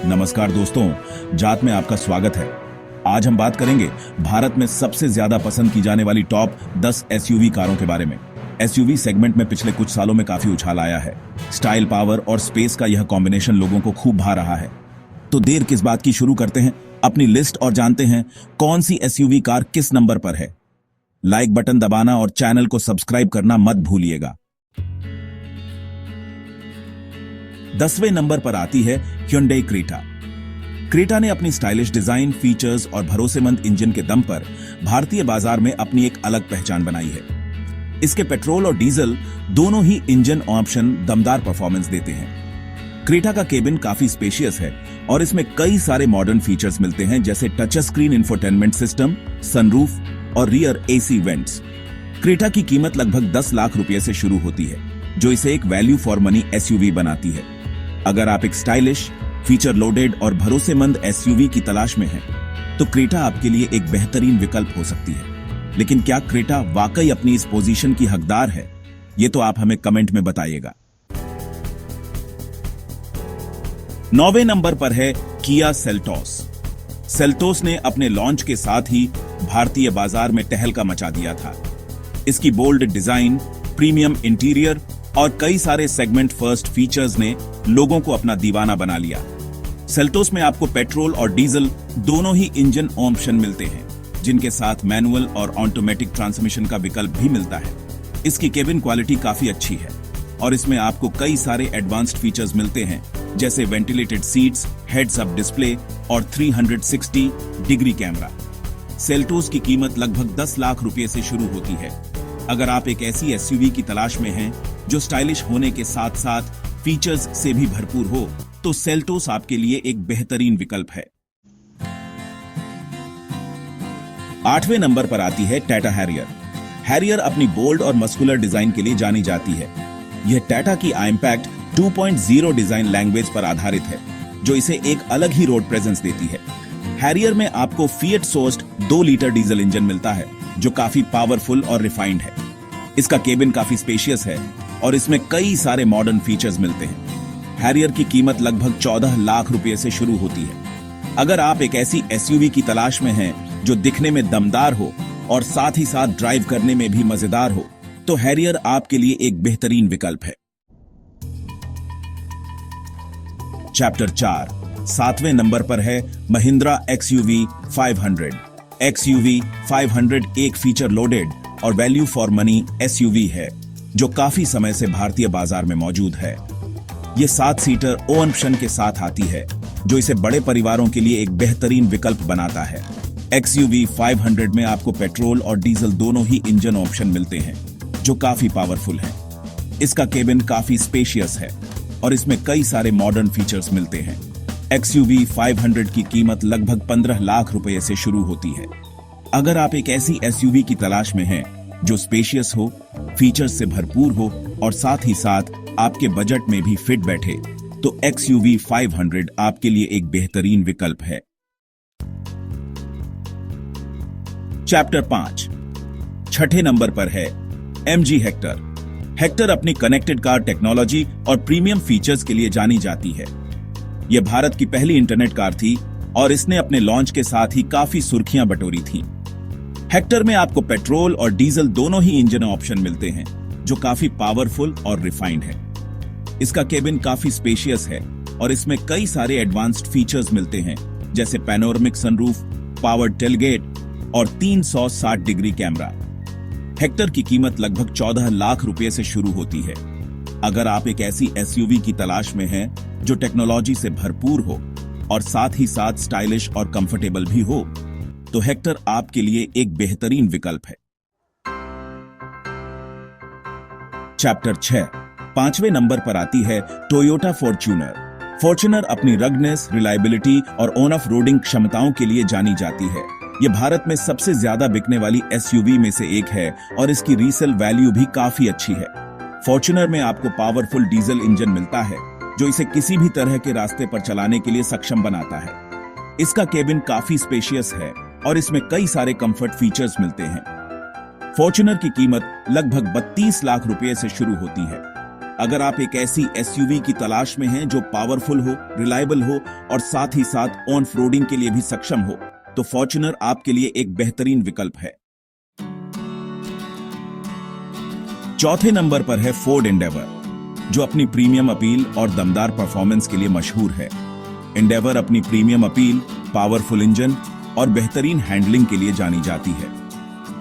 नमस्कार दोस्तों, जात में आपका स्वागत है। आज हम बात करेंगे भारत में सबसे ज्यादा पसंद की जाने वाली टॉप 10 एसयूवी कारों के बारे में। एसयूवी सेगमेंट में पिछले कुछ सालों में काफी उछाल आया है। स्टाइल, पावर और स्पेस का यह कॉम्बिनेशन लोगों को खूब भा रहा है। तो देर किस बात की, शुरू करते हैं अपनी लिस्ट और जानते हैं कौन सी एसयूवी कार किस नंबर पर है। लाइक बटन दबाना और चैनल को सब्सक्राइब करना मत भूलिएगा। 10वें नंबर पर आती है Hyundai क्रेटा। क्रेटा ने अपनी स्टाइलिश डिजाइन, फीचर्स और भरोसेमंद इंजन के दम पर भारतीय बाजार में अपनी एक अलग पहचान बनाई है। इसके पेट्रोल और डीजल दोनों ही इंजन ऑप्शन दमदार परफॉर्मेंस देते हैं। क्रेटा का केबिन काफी स्पेशियस है और इसमें कई सारे मॉडर्न फीचर्स मिलते हैं, जैसे touch screen infotainment system, sunroof और रियर एसी वेंट्स। क्रेटा की कीमत लगभग 10 लाख रुपए से शुरू होती है, जो इसे एक वैल्यू फॉर मनी एसयूवी बनाती है। अगर आप एक स्टाइलिश, फीचर लोडेड और भरोसेमंद एसयूवी की तलाश में हैं, तो क्रेटा आपके लिए एक बेहतरीन विकल्प हो सकती है। लेकिन क्या क्रेटा वाकई अपनी इस पोजीशन की हकदार है? ये तो आप हमें कमेंट में बताइएगा। 9वें नंबर पर है किया सेल्टोस। सेल्टोस ने अपने लॉन्च के साथ ही भारतीय बाजार में तहलका मचा दिया था। इसकी बोल्ड डिजाइन, प्रीमियम इंटीरियर और कई सारे सेगमेंट फर्स्ट फीचर्स ने लोगों को अपना दीवाना बना लिया। सेल्टोस में आपको पेट्रोल और डीजल दोनों ही इंजन ऑप्शन मिलते हैं, जिनके साथ मैनुअल और ऑटोमेटिक ट्रांसमिशन का विकल्प भी मिलता है। इसकी केबिन क्वालिटी काफी अच्छी है और इसमें आपको कई सारे एडवांस्ड फीचर्स मिलते हैं, जैसे ventilated seats, heads up display और 360 डिग्री कैमरा। सेल्टोस की कीमत लगभग 10 लाख रुपए से शुरू होती है। अगर आप एक ऐसी एसयूवी की तलाश में हैं जो स्टाइलिश होने के साथ साथ फीचर्स से भी भरपूर हो, तो सेल्टोस आपके लिए एक बेहतरीन विकल्प है। 8वें नंबर पर आती है टाटा हैरियर। हैरियर अपनी बोल्ड और मस्कुलर डिजाइन के लिए जानी जाती है। यह टाटा की आईम्पैक्ट 2.0 डिजाइन लैंग्वेज पर आधारित है, जो इसे एक अलग ही रोड प्रेजेंस देती है। हैरियर में आपको fiat sourced 2 litre diesel engine मिलता है, जो काफी पावरफुल और रिफाइंड है। इसका केबिन काफी स्पेशियस है और इसमें कई सारे मॉडर्न फीचर्स मिलते हैं। हैरियर की कीमत लगभग 14 लाख रुपए से शुरू होती है। अगर आप एक ऐसी एसयूवी की तलाश में हैं जो दिखने में दमदार हो और साथ ही साथ ड्राइव करने में भी मजेदार हो, तो हैरियर आपके लिए एक बेहतरीन विकल्प है। चैप्टर 4, 7वें नंबर पर है महिंद्रा XUV 500। XUV 500 एक फीचर लोडेड और वैल्यू फॉर मनी एसयूवी है, जो काफी समय से भारतीय बाजार में मौजूद है। ये 7 सीटर ऑप्शन के साथ आती है, जो इसे बड़े परिवारों के लिए एक बेहतरीन विकल्प बनाता है। XUV 500 में आपको पेट्रोल और डीजल दोनों ही इंजन ऑप्शन मिलते हैं, जो काफी पावरफुल है। इसका केबिन काफी स्पेशियस है और इसमें कई सारे मॉडर्न फीचर्स मिलते हैं। XUV 500 की कीमत लगभग 15 लाख रुपए से शुरू होती है। अगर आप एक ऐसी एसयूवी की तलाश में हैं जो स्पेशियस हो, फीचर्स से भरपूर हो और साथ ही साथ आपके बजट में भी फिट बैठे, तो XUV 500 आपके लिए एक बेहतरीन विकल्प है। चैप्टर 5, 6ठे नंबर पर है MG हेक्टर। हेक्टर अपनी कनेक्टेड कार टेक्नोलॉजी और प्रीमियम फीचर्स के लिए जानी जाती है। यह भारत की पहली इंटरनेट कार थी और इसने अपने लॉन्च के साथ ही काफी सुर्खियां बटोरी थीं। हेक्टर में आपको पेट्रोल और डीजल दोनों ही इंजन ऑप्शन मिलते हैं, जो काफी पावरफुल और रिफाइंड है। इसका केबिन काफी स्पेशियस है और इसमें कई सारे एडवांस्ड फीचर्स मिलते हैं, जैसे पैनोरामिक सनरूफ, पावर टेलगेट और 360 डिग्री कैमरा। हेक्टर की कीमत लगभग 14 लाख रुपए से शुरू होती है। अगर आप एक ऐसी एसयूवी की तलाश में हैं जो टेक्नोलॉजी से भरपूर हो और साथ ही साथ स्टाइलिश और कंफर्टेबल भी हो, तो हेक्टर आपके लिए एक बेहतरीन विकल्प है। चैप्टर 6, 5वें नंबर पर आती है टोयोटा फॉर्च्यूनर। फॉर्च्यूनर अपनी रगनेस, रिलायबिलिटी और ऑन ऑफ रोडिंग क्षमताओं के लिए जानी जाती है। यह भारत में सबसे ज्यादा बिकने वाली एसयूवी में से एक है और इसकी रीसेल वैल्यू भी काफी अच्छी है। फॉर्च्यूनर में आपको पावरफुल डीजल इंजन मिलता है, जो इसे किसी भी तरह के रास्ते पर चलाने के लिए सक्षम बनाता है। इसका केबिन काफी स्पेशियस है और इसमें कई सारे कंफर्ट फीचर्स मिलते हैं। फॉर्च्यूनर की कीमत लगभग 32 लाख रुपए से शुरू होती है। अगर आप एक ऐसी एसयूवी की तलाश में हैं जो पावरफुल हो, रिलायबल हो और साथ ही साथ ऑन रोडिंग के लिए भी सक्षम हो, तो फॉर्च्यूनर आपके लिए एक बेहतरीन विकल्प है। चौथे नंबर पर है फोर्ड एंडेवर, जो अपनी प्रीमियम अपील और दमदार परफॉर्मेंस के लिए मशहूर है। एंडेवर अपनी प्रीमियम अपील, पावरफुल इंजन और बेहतरीन हैंडलिंग के लिए जानी जाती है।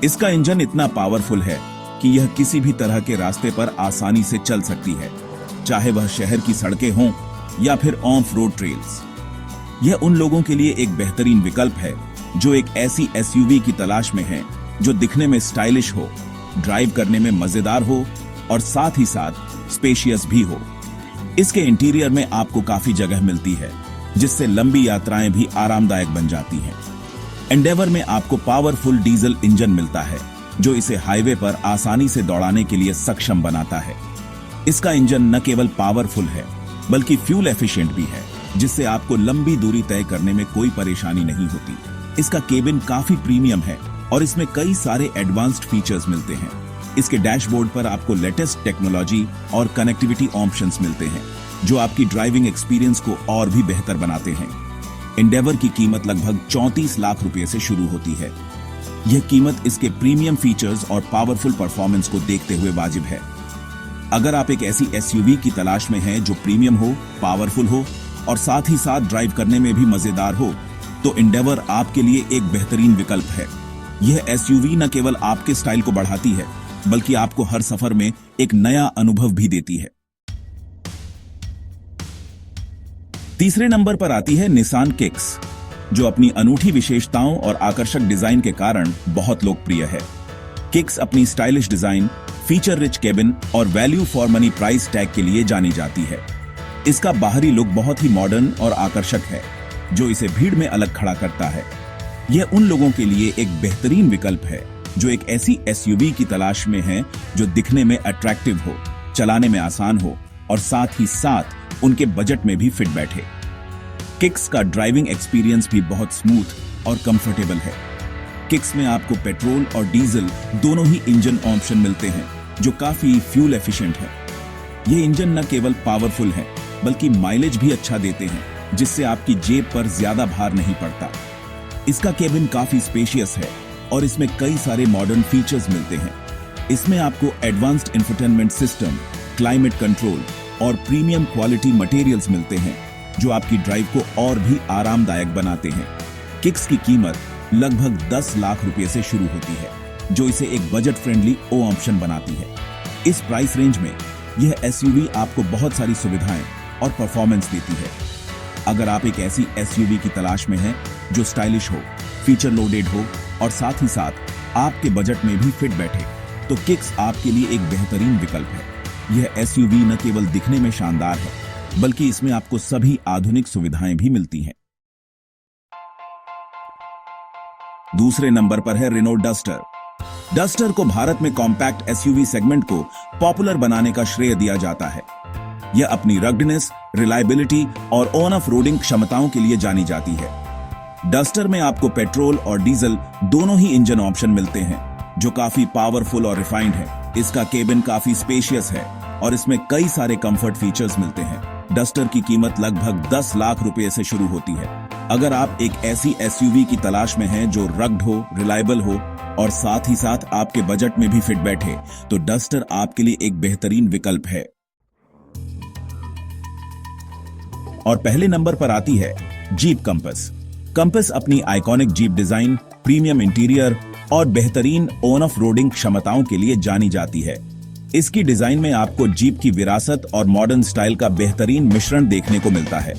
इसका इंजन इतना पावरफुल है कि यह किसी भी तरह के रास्ते पर आसानी से चल सकती है, चाहे वह शहर की सड़कें हों या फिर ऑफ रोड ट्रेल्स। यह उन लोगों के लिए एक बेहतरीन विकल्प है जो एक ऐसी एसयूवी की तलाश में हैं जो दिखने में स्टाइलिश हो, ड्राइव करने में मजेदार हो और साथ ही साथ स्पेशियस भी हो। इसके इंटीरियर में आपको काफी जगह मिलती है, जिससे लंबी यात्राएं भी आरामदायक बन जाती हैं। एंडेवर में आपको पावरफुल डीजल इंजन मिलता है, जो इसे हाईवे पर आसानी से दौड़ाने के लिए सक्षम बनाता है। इसका इंजन न केवल पावरफुल है, बल्कि फ्यूल एफिशिएंट भी है, जिससे आपको लंबी दूरी तय करने में कोई परेशानी नहीं होती। इसका केबिन काफी प्रीमियम है और इसमें कई सारे एडवांस्ड फीचर्स मिलते हैं। इसके डैशबोर्ड पर आपको लेटेस्ट टेक्नोलॉजी और कनेक्टिविटी ऑप्शंस मिलते हैं, जो आपकी ड्राइविंग एक्सपीरियंस को और भी बेहतर बनाते हैं। एंडेवर की कीमत लगभग 34 लाख रुपए से शुरू होती है। यह कीमत इसके प्रीमियम फीचर्स और पावरफुल परफॉर्मेंस को देखते हुए वाजिब है। अगर आप एक ऐसी एसयूवी की तलाश में हैं जो प्रीमियम हो, पावरफुल हो और साथ ही साथ ड्राइव करने में भी मजेदार हो, तो एंडेवर आपके लिए एक बेहतरीन विकल्प है। यह एसयूवी न केवल आपके स्टाइल को बढ़ाती है, बल्कि आपको हर सफर में एक नया अनुभव भी देती है। तीसरे नंबर पर आती है निसान किक्स, जो अपनी अनूठी विशेषताओं और आकर्षक डिजाइन के कारण बहुत लोकप्रिय है। किक्स अपनी stylish design, feature rich cabin और value for money price tag के लिए जानी जाती है। इसका बाहरी लुक बहुत ही मॉडर्न और आकर्षक है, जो इसे भीड़ में अलग खड़ा करता है। यह उन लोगों के लिए एक बेहतरीन विकल्प है जो एक ऐसी एसयूवी की तलाश में हैं जो दिखने में अट्रैक्टिव हो, चलाने में आसान हो और साथ ही साथ उनके बजट में भी फिट बैठे। किक्स का ड्राइविंग एक्सपीरियंस भी बहुत स्मूथ और कंफर्टेबल है। किक्स में आपको पेट्रोल और डीजल दोनों ही इंजन ऑप्शन मिलते हैं, जो काफी फ्यूल एफिशिएंट है। ये इंजन न केवल पावरफुल है, बल्कि माइलेज भी अच्छा देते हैं, जिससे आपकी जेब पर ज्यादा भार नहीं पड़ता। इसका केबिन काफी स्पेशियस है और इसमें कई सारे मॉडर्न फीचर्स मिलते हैं। इसमें आपको advanced infotainment system, climate control और प्रीमियम क्वालिटी मटेरियल्स मिलते हैं, जो आपकी ड्राइव को और भी आरामदायक बनाते हैं। किक्स की कीमत लगभग 10 लाख रुपए से शुरू होती है, जो इसे एक बजट फ्रेंडली ऑप्शन बनाती है। इस प्राइस रेंज में यह एसयूवी आपको बहुत सारी सुविधाएं और परफॉर्मेंस देती है। अगर आप एक ऐसी एसयूवी की तलाश में हैं जो स्टाइलिश हो, फीचर लोडेड हो और साथ ही साथ आपके बजट में भी फिट बैठे, तो किक्स आपके लिए एक बेहतरीन विकल्प है। यह एसयूवी न केवल दिखने में शानदार है, बल्कि इसमें आपको सभी आधुनिक सुविधाएं भी मिलती हैं। दूसरे नंबर पर है रेनॉल्ट डस्टर। डस्टर को भारत में कॉम्पैक्ट एसयूवी सेगमेंट को पॉपुलर बनाने का श्रेय दिया जाता है। यह अपनी रग्डनेस, रिलायबिलिटी और ऑन ऑफ रोडिंग क्षमताओं के लिए जानी जाती है। डस्टर में आपको पेट्रोल और डीजल दोनों ही इंजन ऑप्शन मिलते हैं, जो काफी पावरफुल और रिफाइंड है। इसका केबिन काफी स्पेशियस है और इसमें कई सारे कंफर्ट फीचर्स मिलते हैं। डस्टर की कीमत लगभग 10 लाख रुपए से शुरू होती है। अगर आप एक ऐसी एसयूवी की तलाश में हैं जो रग्ड हो, रिलायबल हो और साथ ही साथ आपके बजट में भी फिट बैठे, तो डस्टर आपके लिए एक बेहतरीन विकल्प है। और पहले नंबर पर आती है जीप कंपस। कंपस अपनी iconic jeep design, premium interior और बेहतरीन ऑन ऑफ रोडिंग क्षमताओं के लिए जानी जाती है। इसकी डिजाइन में आपको जीप की विरासत और मॉडर्न स्टाइल का बेहतरीन मिश्रण देखने को मिलता है।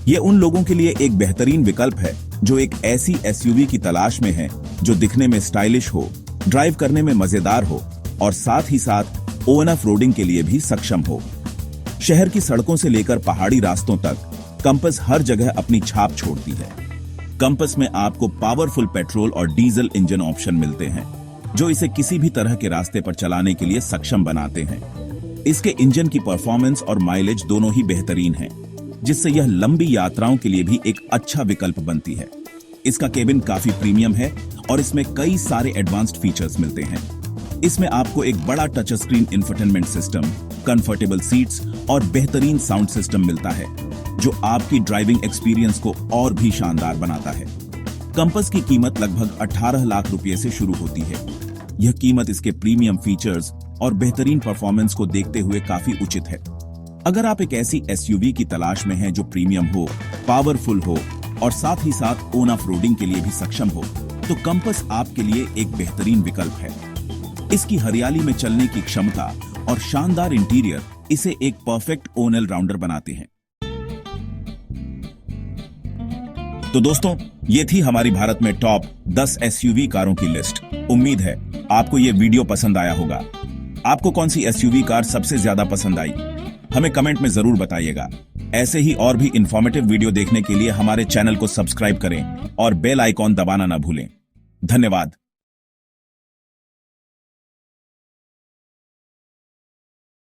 ये उन लोगों के लिए एक बेहतरीन विकल्प है जो एक ऐसी एसयूवी की तलाश में है जो दिखने में स्टाइलिश हो, ड्राइव करने में मजेदार हो और साथ ही साथ ऑन ऑफ रोडिंग के लिए भी सक्षम हो। शहर की सड़कों से लेकर पहाड़ी रास्तों तक कंपस हर जगह अपनी छाप छोड़ती है। कंपस में आपको पावरफुल पेट्रोल और डीजल इंजन ऑप्शन मिलते हैं, जो इसे किसी भी तरह के रास्ते पर चलाने के लिए सक्षम बनाते हैं। इसके इंजन की परफॉर्मेंस और माइलेज दोनों ही बेहतरीन हैं, जिससे यह लंबी यात्राओं के लिए भी एक अच्छा विकल्प बनती है। इसका केबिन काफी प्रीमियम है और इसमें कई सारे एडवांस्ड फीचर्स मिलते हैं। इसमें आपको एक बड़ा touch screen infotainment system, comfortable seats और बेहतरीन साउंड सिस्टम मिलता है, जो आपकी ड्राइविंग एक्सपीरियंस को और भी शानदार बनाता है। कंपास की कीमत लगभग 18 लाख रुपए से शुरू होती है। यह कीमत इसके प्रीमियम फीचर्स और बेहतरीन परफॉर्मेंस को देखते हुए काफी उचित है। अगर आप एक ऐसी एसयूवी की तलाश में हैं जो प्रीमियम हो, पावरफुल हो और साथ ही साथ ऑन ऑफ रोडिंग के लिए भी सक्षम हो, तो कंपास आपके लिए एक बेहतरीन विकल्प है। इसकी हरियाली में चलने की क्षमता और शानदार इंटीरियर इसे एक परफेक्ट ऑल राउंडर बनाते हैं। तो दोस्तों, ये थी हमारी भारत में टॉप 10 एसयूवी कारों की लिस्ट। उम्मीद है आपको ये वीडियो पसंद आया होगा। आपको कौन सी एसयूवी कार सबसे ज्यादा पसंद आई, हमें कमेंट में जरूर बताइएगा। ऐसे ही और भी इंफॉर्मेटिव वीडियो देखने के लिए हमारे चैनल को सब्सक्राइब करें और बेल आइकॉन दबाना ना भूलें। धन्यवाद।